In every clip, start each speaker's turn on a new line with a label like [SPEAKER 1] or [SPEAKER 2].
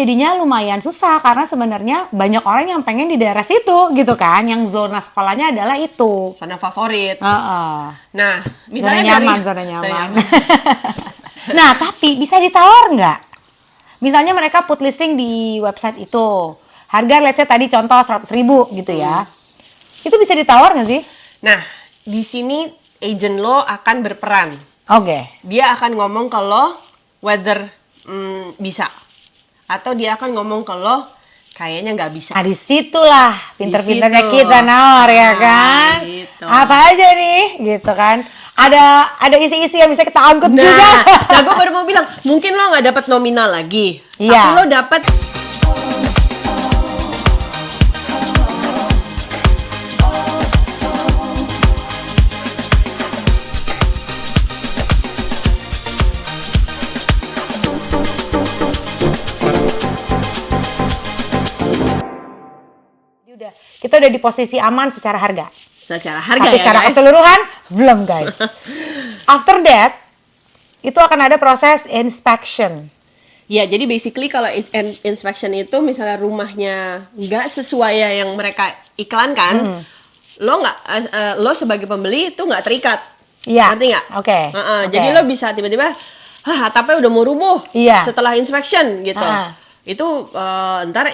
[SPEAKER 1] Jadinya lumayan susah karena sebenarnya banyak orang yang pengen di daerah situ gitu kan, yang zona sekolahnya adalah itu.
[SPEAKER 2] Zona favorit.
[SPEAKER 1] Heeh.
[SPEAKER 2] Nah,
[SPEAKER 1] Zona
[SPEAKER 2] misalnya
[SPEAKER 1] nyaman,
[SPEAKER 2] dari
[SPEAKER 1] zona nyaman. Nah, tapi bisa ditawar nggak? Misalnya mereka put listing di website itu. Harga let's say tadi contoh 100.000 gitu ya. Itu bisa ditawar nggak sih?
[SPEAKER 2] Nah, di sini agent lo akan berperan.
[SPEAKER 1] Oke.
[SPEAKER 2] Dia akan ngomong ke lo whether bisa. Atau dia akan ngomong ke lo kayaknya nggak bisa.
[SPEAKER 1] Nah, disitulah pinter-pinternya
[SPEAKER 2] situ.
[SPEAKER 1] kita nawar ya
[SPEAKER 2] Nah,
[SPEAKER 1] kan?
[SPEAKER 2] gitu.
[SPEAKER 1] Apa aja nih gitu kan? Ada isi-isi yang bisa kita angkut juga.
[SPEAKER 2] Nah, gue baru mau bilang, mungkin lo nggak dapat nominal lagi,
[SPEAKER 1] Iya.
[SPEAKER 2] tapi lo dapat
[SPEAKER 1] Kita udah di posisi aman secara harga.
[SPEAKER 2] secara harga
[SPEAKER 1] Tapi
[SPEAKER 2] ya
[SPEAKER 1] secara
[SPEAKER 2] guys.
[SPEAKER 1] keseluruhan belum guys. After that itu akan ada proses inspection.
[SPEAKER 2] Ya, jadi basically kalau inspection itu misalnya rumahnya nggak sesuai yang mereka iklankan, lo sebagai pembeli itu nggak terikat.
[SPEAKER 1] Iya.
[SPEAKER 2] Ngerti nggak?
[SPEAKER 1] Oke.
[SPEAKER 2] Jadi lo bisa tiba-tiba, atapnya udah mau rubuh
[SPEAKER 1] Iya.
[SPEAKER 2] setelah inspection gitu.
[SPEAKER 1] Ah.
[SPEAKER 2] Itu ntar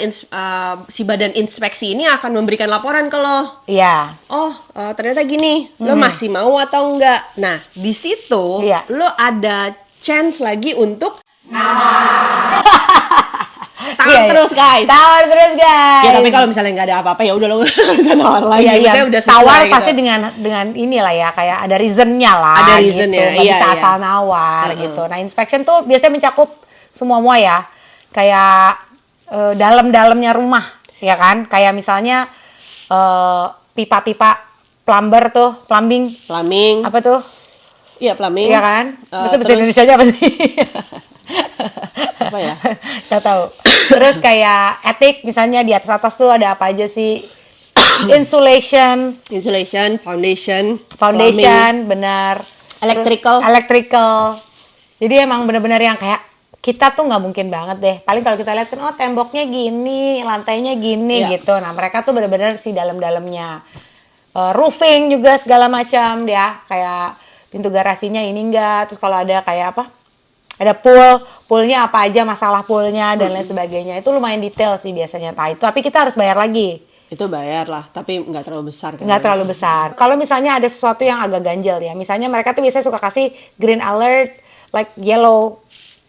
[SPEAKER 2] si badan inspeksi ini akan memberikan laporan ke lo.
[SPEAKER 1] Iya.
[SPEAKER 2] Oh, ternyata gini, lo masih mau atau enggak? Nah, di situ
[SPEAKER 1] Iya.
[SPEAKER 2] lo ada chance lagi untuk
[SPEAKER 1] Iya,
[SPEAKER 2] terus guys.
[SPEAKER 1] Tawar terus guys.
[SPEAKER 2] Ya tapi kalau misalnya nggak ada apa-apa ya udah lo nggak bisa nawar lagi.
[SPEAKER 1] Iya,
[SPEAKER 2] Maksudnya udah sesuai
[SPEAKER 1] tawar
[SPEAKER 2] gitu.
[SPEAKER 1] pasti dengan inilah ya, kayak ada reasonnya lah.
[SPEAKER 2] Ada
[SPEAKER 1] gitu.
[SPEAKER 2] reasonnya,
[SPEAKER 1] Nggak
[SPEAKER 2] iya,
[SPEAKER 1] bisa
[SPEAKER 2] iya.
[SPEAKER 1] asal nawar gitu. Nah, inspection tuh biasanya mencakup semua ya. Kayak dalam-dalamnya rumah, ya kan? Kayak misalnya pipa-pipa plumber tuh, plumbing. Apa tuh?
[SPEAKER 2] Iya, plumbing.
[SPEAKER 1] Iya kan? Bahasa
[SPEAKER 2] terus-
[SPEAKER 1] Indonesianya apa sih?
[SPEAKER 2] Apa ya?
[SPEAKER 1] Gak tahu. Terus kayak etik misalnya di atas tuh ada apa aja sih? Insulation,
[SPEAKER 2] Insulation, foundation,
[SPEAKER 1] foundation, benar.
[SPEAKER 2] Electrical.
[SPEAKER 1] Terus electrical. Jadi emang benar-benar yang kayak kita tuh nggak mungkin banget deh. Paling kalau kita lihat kan, oh temboknya gini, lantainya gini
[SPEAKER 2] Iya.
[SPEAKER 1] gitu. Nah mereka tuh benar-benar si dalam-dalamnya. Roofing juga segala macam dia. Kayak pintu garasinya ini enggak. Terus kalau ada kayak apa? Ada poolnya apa aja, masalah poolnya dan lain sebagainya. Itu lumayan detail sih biasanya. Nah, itu tapi kita harus bayar lagi.
[SPEAKER 2] Itu bayar lah, tapi nggak terlalu besar kan?
[SPEAKER 1] Nggak terlalu besar. Kalau misalnya ada sesuatu yang agak ganjil ya, misalnya mereka tuh biasanya suka kasih green alert, like yellow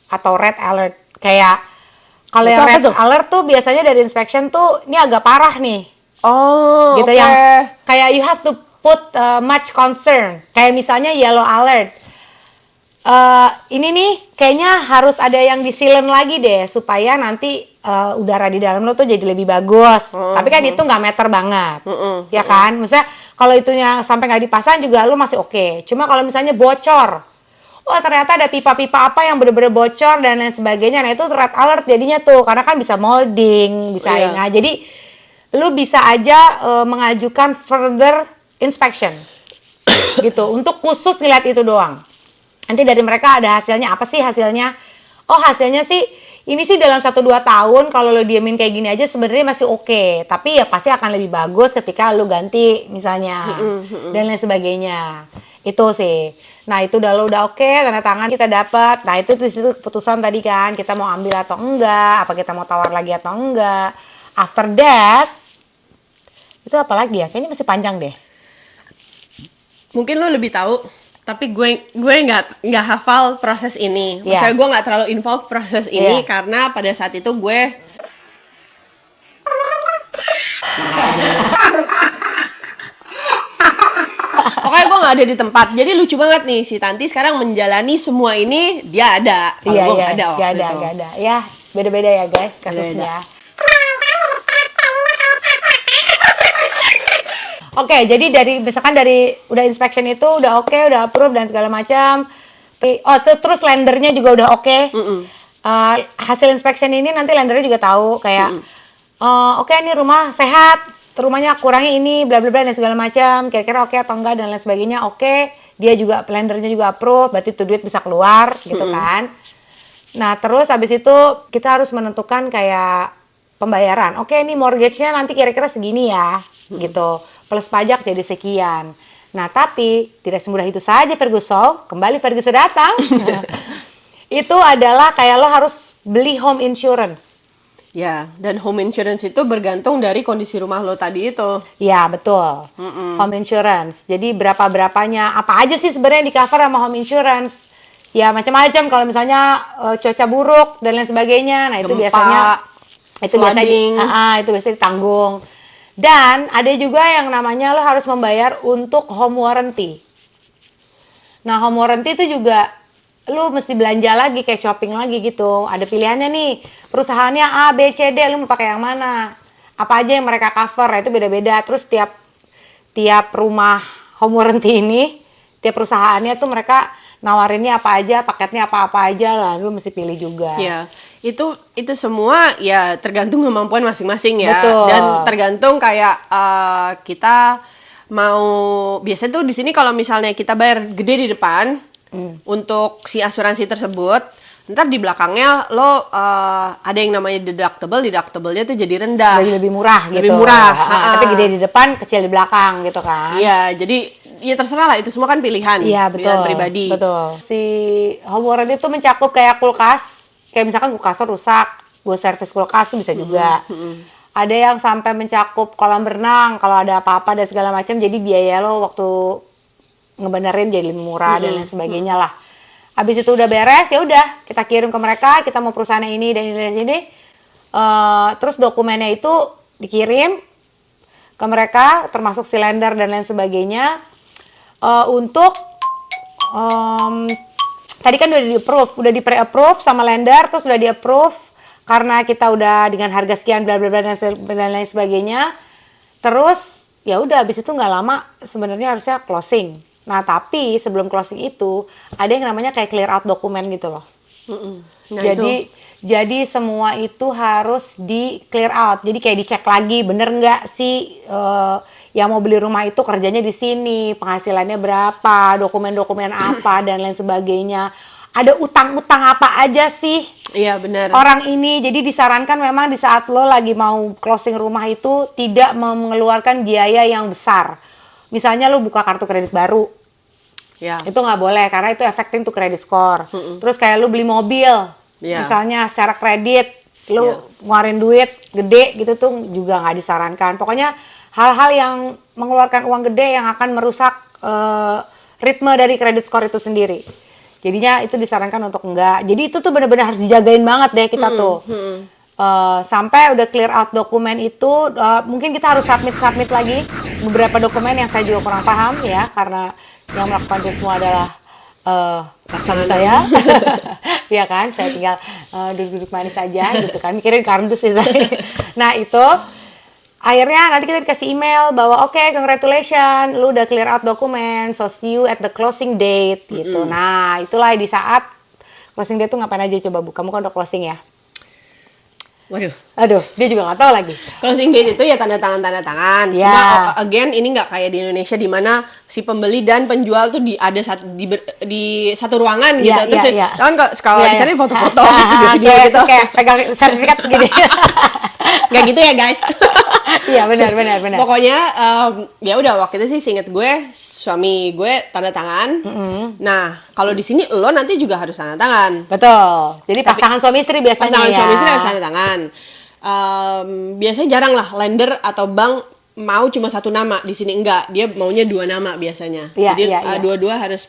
[SPEAKER 1] atau red alert. Kayak kalau
[SPEAKER 2] Itu
[SPEAKER 1] yang
[SPEAKER 2] apa
[SPEAKER 1] red
[SPEAKER 2] tuh?
[SPEAKER 1] alert tuh biasanya dari inspection tuh ini agak parah nih,
[SPEAKER 2] Oh,
[SPEAKER 1] gitu
[SPEAKER 2] oke.
[SPEAKER 1] yang kayak you have to put much concern. Kayak misalnya yellow alert. Ini nih kayaknya harus ada yang disilen lagi deh supaya nanti udara di dalam lo tuh jadi lebih bagus. Tapi kan itu nggak meter banget, ya kan? Maksudnya kalau itunya sampai nggak dipasang juga lo masih oke. Cuma kalau misalnya bocor, oh ternyata ada pipa-pipa apa yang bener-bener bocor dan lain sebagainya. Nah itu red alert jadinya tuh karena kan bisa molding, bisa
[SPEAKER 2] Iya.
[SPEAKER 1] nah, jadi lo bisa aja mengajukan further inspection gitu untuk khusus ngeliat itu doang. Nanti dari mereka ada hasilnya, apa sih hasilnya? Oh hasilnya sih, ini sih dalam 1-2 tahun kalau lo diemin kayak gini aja sebenarnya masih oke. Tapi ya pasti akan lebih bagus ketika lo ganti misalnya, dan lain sebagainya. Itu sih. Nah itu udah oke, tanda tangan kita dapat. Nah itu di situ keputusan tadi kan, kita mau ambil atau enggak, apa kita mau tawar lagi atau enggak. After that, itu apa lagi ya? Kayaknya masih panjang deh.
[SPEAKER 2] Mungkin lo lebih tahu, tapi gue nggak hafal proses ini.
[SPEAKER 1] Iya.
[SPEAKER 2] Maksudnya gue nggak terlalu involve proses ini
[SPEAKER 1] Iya.
[SPEAKER 2] karena pada saat itu gue pokoknya gue nggak ada di tempat. Jadi lucu banget nih si Tanti sekarang menjalani semua ini dia ada. Kalau
[SPEAKER 1] Iya,
[SPEAKER 2] gue
[SPEAKER 1] iya,
[SPEAKER 2] nggak ada waktu itu.
[SPEAKER 1] nggak ada. Ya, beda-beda ya guys kasusnya. Oke, jadi misalkan dari udah inspection itu udah oke, udah approve dan segala macam. Terus lendernya juga udah oke. Hasil inspection ini nanti lendernya juga tahu kayak, oke ini rumah sehat, rumahnya kurangnya ini, bla bla bla dan segala macam. Kira-kira oke atau enggak dan lain sebagainya. Oke, dia juga lendernya juga approve, berarti tuh duit bisa keluar gitu kan. Nah, terus habis itu kita harus menentukan kayak pembayaran. Oke, ini mortgage-nya nanti kira-kira segini ya, gitu. Plus pajak jadi sekian. Nah, tapi tidak semudah itu saja Ferguson. Kembali Ferguson datang. Itu adalah kayak lo harus beli home insurance.
[SPEAKER 2] Ya, dan home insurance itu bergantung dari kondisi rumah lo tadi itu.
[SPEAKER 1] Ya, betul. Home insurance. Jadi berapa-berapanya, apa aja sih sebenarnya yang di-cover sama home insurance? Ya, macam-macam kalau misalnya cuaca buruk dan lain sebagainya. Nah, itu
[SPEAKER 2] Gempa,
[SPEAKER 1] biasanya
[SPEAKER 2] flooding.
[SPEAKER 1] itu biasanya ditanggung. Dan ada juga yang namanya lo harus membayar untuk home warranty. Nah, home warranty itu juga lu mesti belanja lagi kayak shopping lagi gitu. Ada pilihannya nih, perusahaannya A, B, C, D, lu mau pakai yang mana? Apa aja yang mereka cover, itu beda-beda. Terus tiap rumah home warranty ini, tiap perusahaannya tuh mereka nawarinnya apa aja, paketnya apa-apa aja lah, lu mesti pilih juga.
[SPEAKER 2] Ya, itu semua ya tergantung kemampuan masing-masing ya.
[SPEAKER 1] Betul.
[SPEAKER 2] Dan tergantung kayak kita mau, biasanya tuh di sini kalau misalnya kita bayar gede di depan untuk si asuransi tersebut, ntar di belakangnya lo ada yang namanya deductible-nya tuh jadi rendah.
[SPEAKER 1] Jadi lebih murah gitu.
[SPEAKER 2] Lebih murah.
[SPEAKER 1] Tapi gede di depan, kecil di belakang gitu kan.
[SPEAKER 2] Iya, jadi ya terserah lah, itu semua kan pilihan.
[SPEAKER 1] Iya, betul.
[SPEAKER 2] Pilihan pribadi.
[SPEAKER 1] Betul. Si home warranty itu mencakup kayak kulkas. Kayak misalkan kulkas rusak, buat servis kulkas tuh bisa juga. Ada yang sampai mencakup kolam renang kalau ada apa-apa dan segala macam. Jadi biaya lo waktu ngebenerin jadi lebih murah dan lain sebagainya lah. Habis itu udah beres, ya udah kita kirim ke mereka, kita mau perusahaan ini dan ini dan ini. Terus dokumennya itu dikirim ke mereka, termasuk silinder dan lain sebagainya. Untuk tadi kan udah di-approve, udah di-pre-approve sama lender, terus udah di-approve karena kita udah dengan harga sekian bla bla bla dan lain sebagainya. Terus ya udah habis itu nggak lama sebenarnya harusnya closing. Nah, tapi sebelum closing itu ada yang namanya kayak clear out dokumen gitu loh.
[SPEAKER 2] Nah,
[SPEAKER 1] jadi semua itu harus di clear out. Jadi kayak dicek lagi bener nggak sih yang mau beli rumah itu kerjanya di sini, penghasilannya berapa, dokumen-dokumen apa dan lain sebagainya. Ada utang-utang apa aja sih?
[SPEAKER 2] Iya, benar.
[SPEAKER 1] Orang ini, jadi disarankan memang di saat lo lagi mau closing rumah itu tidak mengeluarkan biaya yang besar. Misalnya lo buka kartu kredit baru,
[SPEAKER 2] Ya.
[SPEAKER 1] itu nggak boleh karena itu affecting to credit score. Terus kayak lu beli mobil, misalnya secara kredit, lu ngeluarin duit gede gitu tuh juga nggak disarankan. Pokoknya hal-hal yang mengeluarkan uang gede yang akan merusak ritme dari credit score itu sendiri. Jadinya itu disarankan untuk enggak. Jadi itu tuh benar-benar harus dijagain banget deh kita tuh. Sampai udah clear out dokumen itu, mungkin kita harus submit lagi beberapa dokumen yang saya juga kurang paham ya, karena yang melakukan itu semua adalah pasangan saya. Ya kan, saya tinggal duduk-duduk manis aja gitu kan, mikirin kardus sih saya. Nah itu akhirnya nanti kita dikasih email bahwa oke, congratulations, lu udah clear out dokumen, so see you at the closing date gitu. Nah itulah di saat closing date tuh ngapain aja coba Bu, kamu kan udah closing ya. Aduh, dia juga nggak tahu lagi.
[SPEAKER 2] Closing date itu ya tanda tangan.
[SPEAKER 1] Ya.
[SPEAKER 2] Cuma again ini nggak kayak di Indonesia di mana si pembeli dan penjual tuh ada di satu ruangan gitu. Terus kan kalau di sana foto-foto video gitu.
[SPEAKER 1] Kayak pegang sertifikat segini.
[SPEAKER 2] Nggak gitu ya guys.
[SPEAKER 1] Iya benar.
[SPEAKER 2] Pokoknya ya udah waktu itu sih seinget gue suami gue tanda tangan. Nah kalau di sini lo nanti juga harus tanda tangan.
[SPEAKER 1] Betul. Jadi pasangan suami istri biasanya
[SPEAKER 2] pasangan
[SPEAKER 1] ya.
[SPEAKER 2] Suami istri harus tanda tangan. Biasanya jarang lah lender atau bank mau cuma satu nama, di sini enggak, dia maunya dua nama biasanya. Jadi dua-dua harus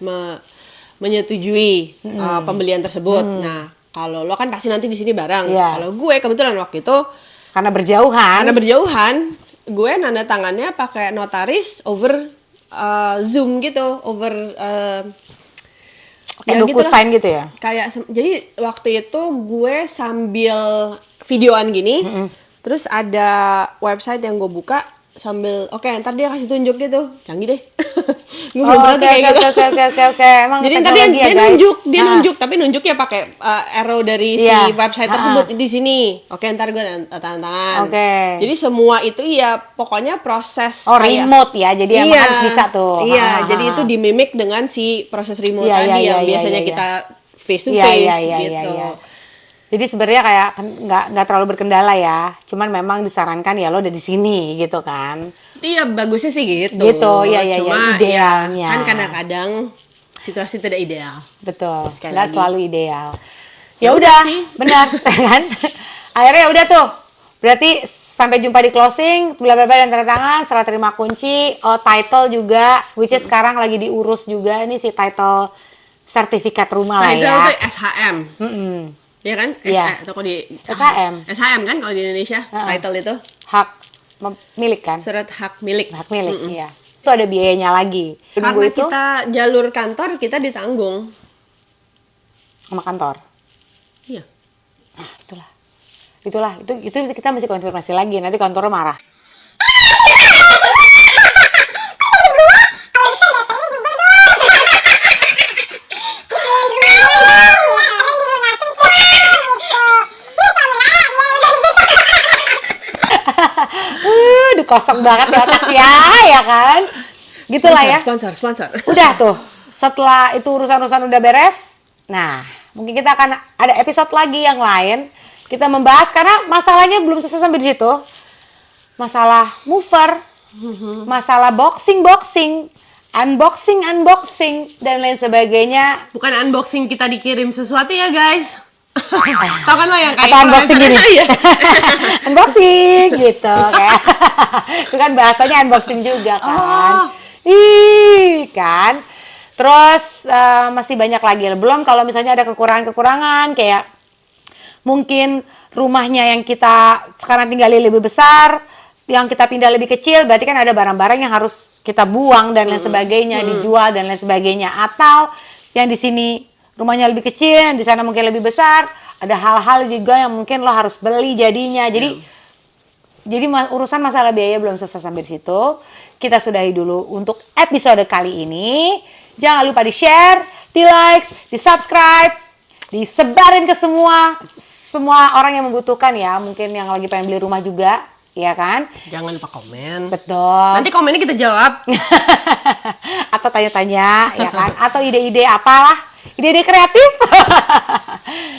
[SPEAKER 2] menyetujui pembelian tersebut. Nah kalau lo kan pasti nanti di sini bareng. Kalau gue kebetulan waktu itu
[SPEAKER 1] karena berjauhan, gue nanda tangannya pakai notaris over Zoom gitu, over kayak DocuSign gitu ya.
[SPEAKER 2] Kayak jadi waktu itu gue sambil videoan gini, terus ada website yang gue buka sambil ntar dia kasih tunjuk gitu, canggih deh. Gue belum pernah kayak gitu.
[SPEAKER 1] Oke. Emang
[SPEAKER 2] jadi ntar dia nunjuk, tapi nunjuknya pakai arrow dari si website tersebut di sini. Oke, ntar gue tanda tangan. Jadi semua itu ya pokoknya proses.
[SPEAKER 1] Remote ya, jadi emang harus bisa tuh.
[SPEAKER 2] Jadi itu dimimik dengan si proses remote tadi yang biasanya kita face to face gitu.
[SPEAKER 1] Jadi sebenarnya kayak nggak terlalu berkendala ya. Cuman memang disarankan ya lo udah di sini gitu kan.
[SPEAKER 2] Iya, bagusnya sih gitu.
[SPEAKER 1] Gitu, ya
[SPEAKER 2] Cuma
[SPEAKER 1] idealnya.
[SPEAKER 2] ya, kan kadang-kadang situasi tidak ideal.
[SPEAKER 1] Betul,
[SPEAKER 2] Sekali
[SPEAKER 1] nggak
[SPEAKER 2] lagi.
[SPEAKER 1] selalu ideal.
[SPEAKER 2] Ya
[SPEAKER 1] Ya
[SPEAKER 2] udah
[SPEAKER 1] udah,
[SPEAKER 2] sih.
[SPEAKER 1] benar kan? Akhirnya udah tuh. Berarti sampai jumpa di closing, bla bla bla dan tanda tangan, serah terima kunci, title juga, which is sekarang lagi diurus juga ini si title sertifikat rumah lah
[SPEAKER 2] Title
[SPEAKER 1] ya.
[SPEAKER 2] itu SHM. Iya kan?
[SPEAKER 1] Iya.
[SPEAKER 2] Atau kalau di
[SPEAKER 1] SHM.
[SPEAKER 2] SHM kan kalau di Indonesia title itu
[SPEAKER 1] Hak milik kan?
[SPEAKER 2] surat hak milik.
[SPEAKER 1] Hak milik, iya. Itu ada biayanya lagi. Nunggu
[SPEAKER 2] Karena
[SPEAKER 1] itu
[SPEAKER 2] kita jalur kantor kita ditanggung.
[SPEAKER 1] sama kantor.
[SPEAKER 2] Iya.
[SPEAKER 1] Nah, itulah. Itu kita masih konfirmasi lagi. Nanti kantornya marah. Udah kosong banget ya otak ya kan? Gitulah ya.
[SPEAKER 2] Sponsor.
[SPEAKER 1] Udah tuh. Setelah itu urusan-urusan udah beres. Nah, mungkin kita akan ada episode lagi yang lain. Kita membahas karena masalahnya belum selesai sampai di situ. Masalah mover, masalah boxing, unboxing dan lain sebagainya.
[SPEAKER 2] Bukan unboxing kita dikirim sesuatu ya guys. Tahu kan lo yang kayak
[SPEAKER 1] Atau unboxing gini.
[SPEAKER 2] Iya.
[SPEAKER 1] Unboxing gitu kayak. Itu kan bahasanya unboxing juga kan.
[SPEAKER 2] Oh.
[SPEAKER 1] Ih, kan. Terus masih banyak lagi. Belum kalau misalnya ada kekurangan-kekurangan kayak mungkin rumahnya yang kita sekarang tinggali lebih besar, yang kita pindah lebih kecil, berarti kan ada barang-barang yang harus kita buang dan lain sebagainya, dijual dan lain sebagainya. Atau yang di sini rumahnya lebih kecil, di sana mungkin lebih besar, ada hal-hal juga yang mungkin lo harus beli jadinya. Jadi urusan masalah biaya belum selesai sampai di situ. Kita sudahi dulu untuk episode kali ini. Jangan lupa di-share, di-like, di-subscribe, disebarin ke semua orang yang membutuhkan ya. Mungkin yang lagi pengen beli rumah juga, ya kan?
[SPEAKER 2] Jangan lupa komen.
[SPEAKER 1] Betul.
[SPEAKER 2] Nanti komennya kita jawab.
[SPEAKER 1] Atau tanya-tanya, ya kan? Atau ide-ide apalah. Ide-ide kreatif.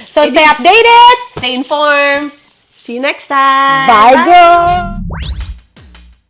[SPEAKER 1] So stay updated.
[SPEAKER 2] Stay informed. See you next time.
[SPEAKER 1] Bye, girl.